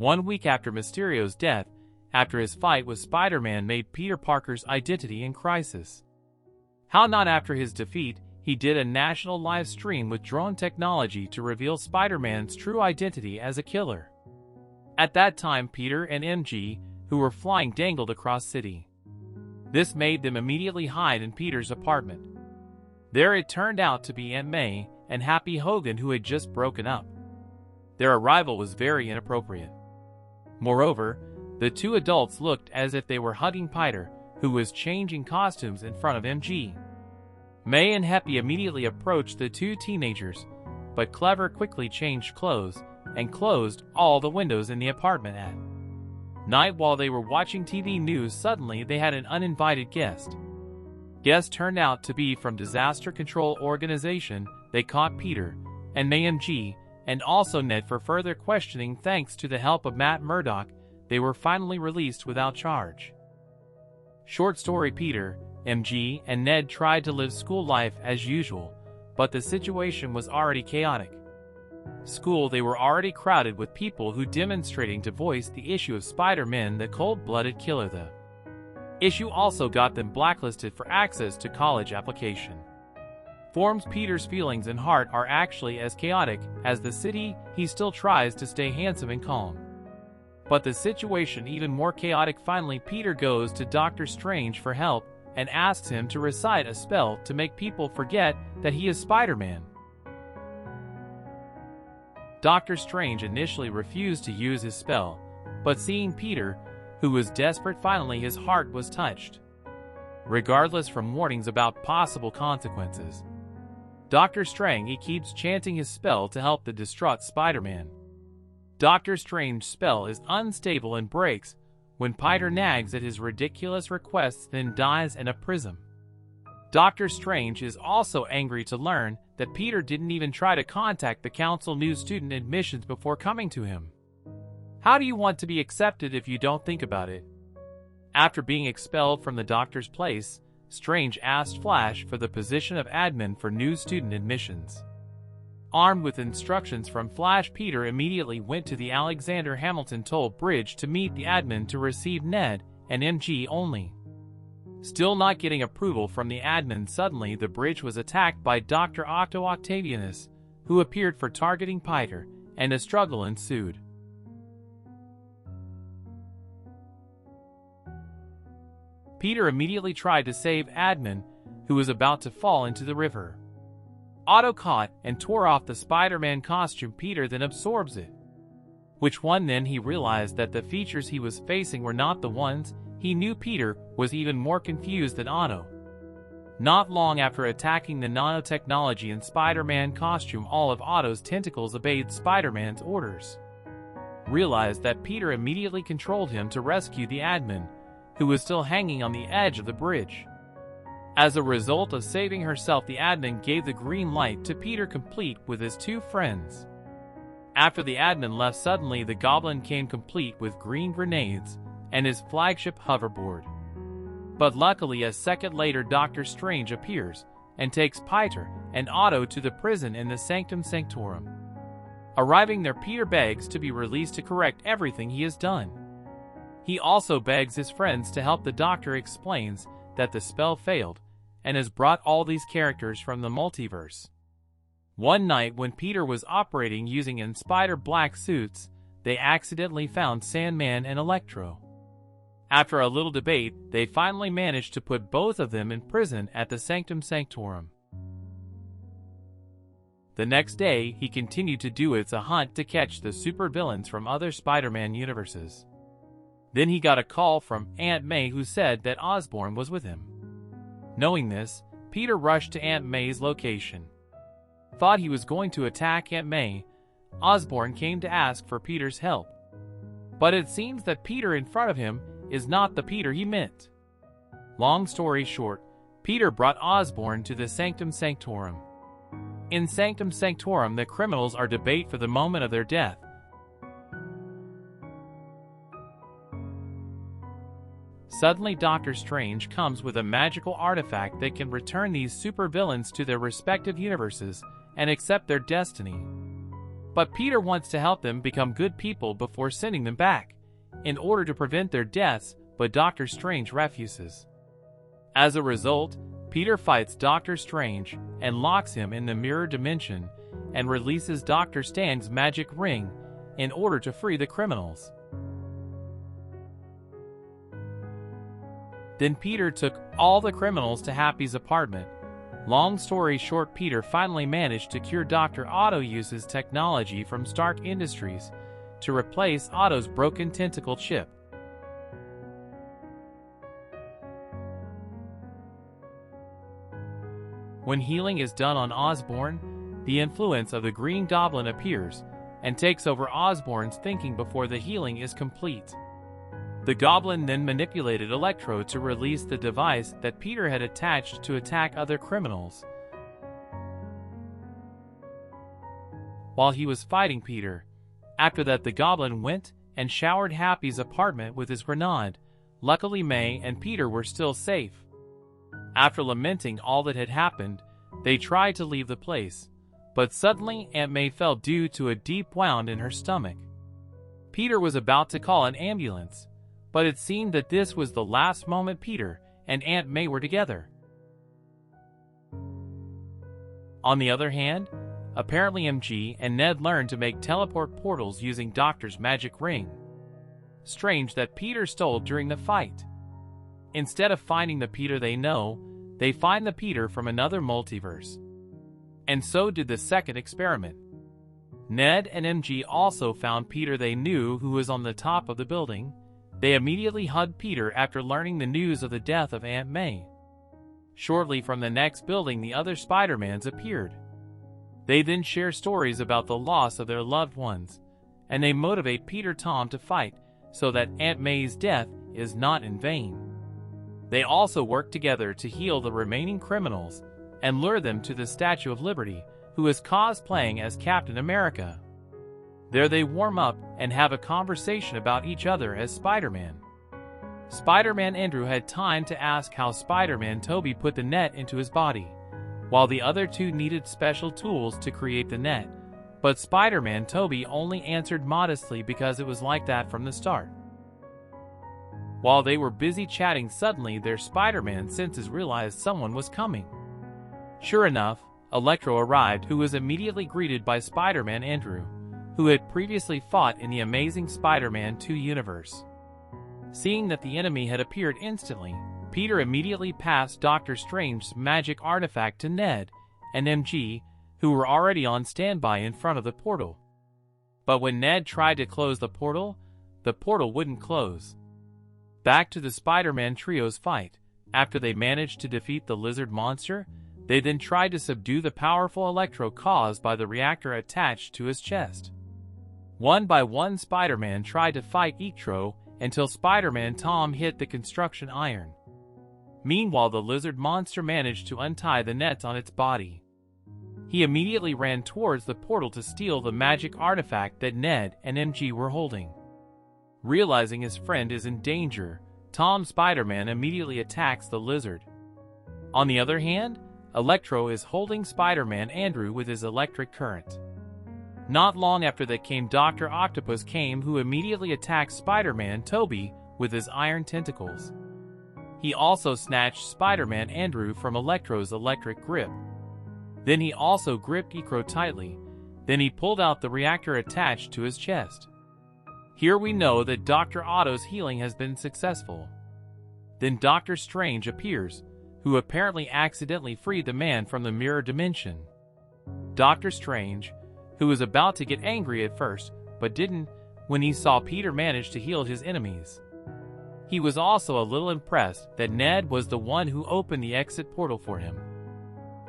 1 week after Mysterio's death, after his fight with Spider-Man made Peter Parker's identity in crisis. How not after his defeat, he did a national live stream with drone technology to reveal Spider-Man's true identity as a killer. At that time, Peter and MJ, who were flying, dangled across city. This made them immediately hide in Peter's apartment. There it turned out to be Aunt May and Happy Hogan, who had just broken up. Their arrival was very inappropriate. Moreover, the two adults looked as if they were hugging Peter, who was changing costumes in front of MJ. May and Happy immediately approached the two teenagers, but Clever quickly changed clothes and closed all the windows in the apartment. At night, while they were watching TV news, suddenly they had an uninvited guest. Guest turned out to be from Disaster Control Organization. They caught Peter and May, MJ, and also Ned for further questioning. Thanks to the help of Matt Murdock, they were finally released without charge. Short story: Peter, MJ, and Ned tried to live school life as usual, but the situation was already chaotic. School, they were already crowded with people who demonstrating to voice the issue of Spider-Man, the cold-blooded killer. The issue also got them blacklisted for access to college application. Forms Peter's feelings and heart are actually as chaotic as the city. He still tries to stay handsome and calm, but the situation even more chaotic. Finally, Peter goes to Doctor Strange for help and asks him to recite a spell to make people forget that he is Spider-Man. Doctor Strange initially refused to use his spell, but seeing Peter, who was desperate, finally his heart was touched. Regardless from warnings about possible consequences, Doctor Strange keeps chanting his spell to help the distraught Spider-Man. Doctor Strange's spell is unstable and breaks when Peter nags at his ridiculous requests, then dies in a prism. Doctor Strange is also angry to learn that Peter didn't even try to contact the council new student admissions before coming to him. How do you want to be accepted if you don't think about it? After being expelled from the doctor's place, Strange asked Flash for the position of admin for new student admissions. Armed with instructions from Flash, Peter immediately went to the Alexander Hamilton toll bridge to meet the admin to receive Ned and MJ only. Still not getting approval from the admin, suddenly the bridge was attacked by Dr. Octo Octavianus, who appeared for targeting Peter, and a struggle ensued. Peter immediately tried to save admin, who was about to fall into the river. Otto caught and tore off the Spider-Man costume. Peter then absorbs it. Which one? Then he realized that the features he was facing were not the ones he knew. Peter was even more confused than Otto. Not long after attacking the nanotechnology in Spider-Man costume, all of Otto's tentacles obeyed Spider-Man's orders. Realized that Peter immediately controlled him to rescue the admin, who was still hanging on the edge of the bridge. As a result of saving herself, the admin gave the green light to Peter, complete with his two friends. After the admin left, suddenly the goblin came complete with green grenades and his flagship hoverboard. But luckily, a second later, Doctor Strange appears and takes Peter and Otto to the prison in the Sanctum Sanctorum. Arriving there, Peter begs to be released to correct everything he has done. He also begs his friends to help. The Doctor explains that the spell failed and has brought all these characters from the multiverse. One night when Peter was operating using in Spider black suits, they accidentally found Sandman and Electro. After a little debate, they finally managed to put both of them in prison at the Sanctum Sanctorum. The next day, he continued to do a hunt to catch the supervillains from other Spider-Man universes. Then he got a call from Aunt May, who said that Osborn was with him. Knowing this, Peter rushed to Aunt May's location. Thought he was going to attack Aunt May. Osborn came to ask for Peter's help. But it seems that Peter in front of him is not the Peter he meant. Long story short, Peter brought Osborn to the Sanctum Sanctorum. In Sanctum Sanctorum, the criminals are debate for the moment of their death. Suddenly, Doctor Strange comes with a magical artifact that can return these supervillains to their respective universes and accept their destiny. But Peter wants to help them become good people before sending them back, in order to prevent their deaths, but Doctor Strange refuses. As a result, Peter fights Doctor Strange and locks him in the mirror dimension and releases Dr. Strange's magic ring in order to free the criminals. Then Peter took all the criminals to Happy's apartment. Long story short, Peter finally managed to cure Dr. Otto's technology from Stark Industries to replace Otto's broken tentacle chip. When healing is done on Osborn, the influence of the Green Goblin appears and takes over Osborn's thinking before the healing is complete. The Goblin then manipulated Electro to release the device that Peter had attached to attack other criminals. While he was fighting Peter, after that the Goblin went and showered Happy's apartment with his grenade. Luckily May and Peter were still safe. After lamenting all that had happened, they tried to leave the place, but suddenly Aunt May fell due to a deep wound in her stomach. Peter was about to call an ambulance, but it seemed that this was the last moment Peter and Aunt May were together. On the other hand, apparently MJ and Ned learned to make teleport portals using Doctor's magic ring. Strange that Peter stole during the fight. Instead of finding the Peter they know, they find the Peter from another multiverse. And so did the second experiment. Ned and MJ also found Peter they knew who was on the top of the building. They immediately hugged Peter after learning the news of the death of Aunt May. Shortly from the next building, the other Spider-Mans appeared. They then share stories about the loss of their loved ones, and they motivate Peter Tom to fight so that Aunt May's death is not in vain. They also work together to heal the remaining criminals and lure them to the Statue of Liberty, who is cosplaying as Captain America. There they warm up and have a conversation about each other as Spider-Man. Spider-Man Andrew had time to ask how Spider-Man Tobey put the net into his body, while the other two needed special tools to create the net, but Spider-Man Tobey only answered modestly because it was like that from the start. While they were busy chatting, suddenly their Spider-Man senses realized someone was coming. Sure enough, Electro arrived, who was immediately greeted by Spider-Man Andrew, who had previously fought in the Amazing Spider-Man 2 universe. Seeing that the enemy had appeared instantly, Peter immediately passed Doctor Strange's magic artifact to Ned and MJ, who were already on standby in front of the portal. But when Ned tried to close the portal wouldn't close. Back to the Spider-Man trio's fight. After they managed to defeat the lizard monster, they then tried to subdue the powerful Electro caused by the reactor attached to his chest. One by one, Spider-Man tried to fight Electro until Spider-Man Tom hit the construction iron. Meanwhile, the lizard monster managed to untie the nets on its body. He immediately ran towards the portal to steal the magic artifact that Ned and MJ were holding. Realizing his friend is in danger, Tom Spider-Man immediately attacks the lizard. On the other hand, Electro is holding Spider-Man Andrew with his electric current. Not long after that came Dr. Octopus who immediately attacks Spider-Man Tobey with his iron tentacles. He also snatched Spider-Man Andrew from Electro's electric grip. Then he also gripped Electro tightly. Then he pulled out the reactor attached to his chest. Here we know that Dr. Otto's healing has been successful. Then Doctor Strange appears, who apparently accidentally freed the man from the mirror dimension. Doctor Strange, who was about to get angry at first, but didn't, when he saw Peter manage to heal his enemies. He was also a little impressed that Ned was the one who opened the exit portal for him.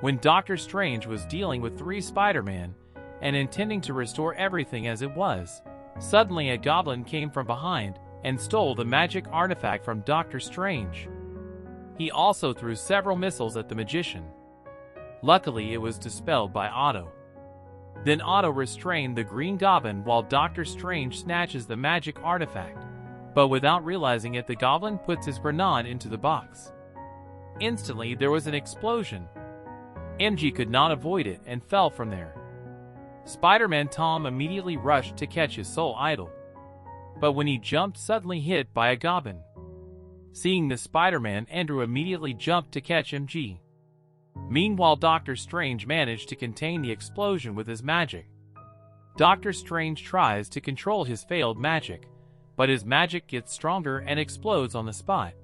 When Doctor Strange was dealing with 3 Spider-Man and intending to restore everything as it was, suddenly a goblin came from behind and stole the magic artifact from Doctor Strange. He also threw several missiles at the magician. Luckily, it was dispelled by Otto. Then Otto restrained the Green Goblin while Doctor Strange snatches the magic artifact, but without realizing it, the goblin puts his grenade into the box. Instantly, there was an explosion. MJ could not avoid it and fell from there. Spider-Man Tom immediately rushed to catch his soul idol. But when he jumped, suddenly hit by a goblin. Seeing this, Spider-Man Andrew immediately jumped to catch MG. Meanwhile, Doctor Strange managed to contain the explosion with his magic. Doctor Strange tries to control his failed magic, but his magic gets stronger and explodes on the spot,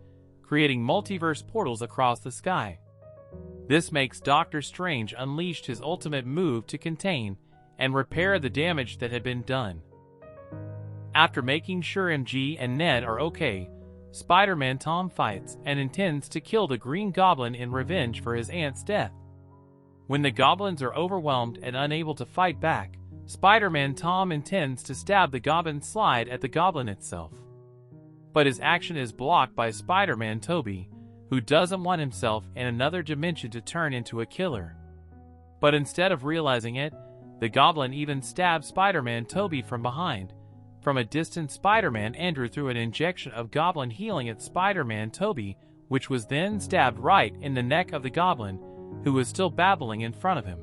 creating multiverse portals across the sky. This makes Doctor Strange unleash his ultimate move to contain and repair the damage that had been done. After making sure MG and Ned are okay, Spider-Man Tom fights and intends to kill the Green Goblin in revenge for his aunt's death. When the goblins are overwhelmed and unable to fight back, Spider-Man Tom intends to stab the goblin slide at the goblin itself. But his action is blocked by Spider-Man Tobey, who doesn't want himself in another dimension to turn into a killer. But instead of realizing it, the goblin even stabs Spider-Man Tobey from behind. From a distance, Spider-Man Andrew threw an injection of goblin healing at Spider-Man Tobey, which was then stabbed right in the neck of the goblin, who was still babbling in front of him.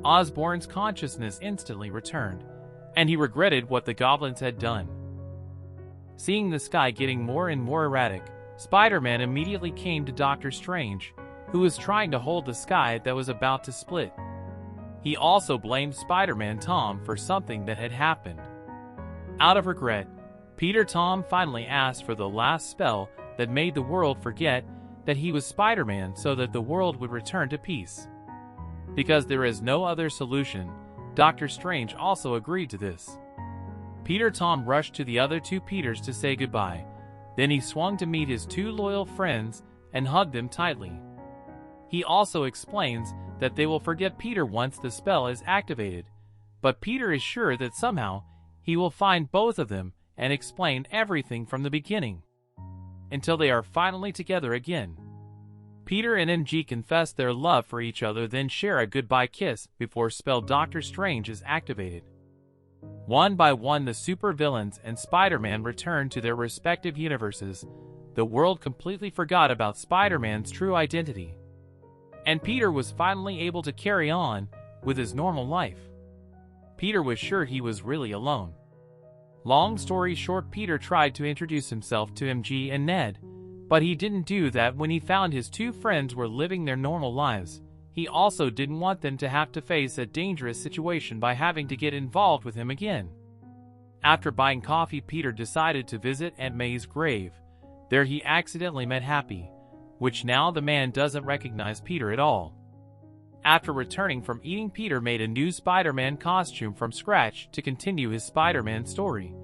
Osborn's consciousness instantly returned, and he regretted what the goblins had done. Seeing the sky getting more and more erratic, Spider-Man immediately came to Doctor Strange, who was trying to hold the sky that was about to split. He also blamed Spider-Man Tom for something that had happened. Out of regret, Peter Tom finally asked for the last spell that made the world forget that he was Spider-Man so that the world would return to peace. Because there is no other solution, Doctor Strange also agreed to this. Peter Tom rushed to the other two Peters to say goodbye. Then he swung to meet his two loyal friends and hugged them tightly. He also explains that they will forget Peter once the spell is activated, but Peter is sure that somehow he will find both of them and explain everything from the beginning, until they are finally together again. Peter and MG confess their love for each other, then share a goodbye kiss before spell Doctor Strange is activated. One by one, the supervillains and Spider-Man return to their respective universes. The world completely forgot about Spider-Man's true identity, and Peter was finally able to carry on with his normal life. Peter was sure he was really alone. Long story short, Peter tried to introduce himself to MG and Ned, but he didn't do that when he found his two friends were living their normal lives. He also didn't want them to have to face a dangerous situation by having to get involved with him again. After buying coffee, Peter decided to visit Aunt May's grave. There he accidentally met Happy, which now the man doesn't recognize Peter at all. After returning from eating, Peter made a new Spider-Man costume from scratch to continue his Spider-Man story.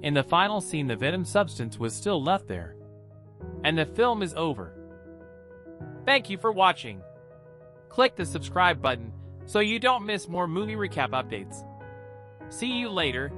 In the final scene, the Venom substance was still left there. And the film is over. Thank you for watching. Click the subscribe button so you don't miss more movie recap updates. See you later.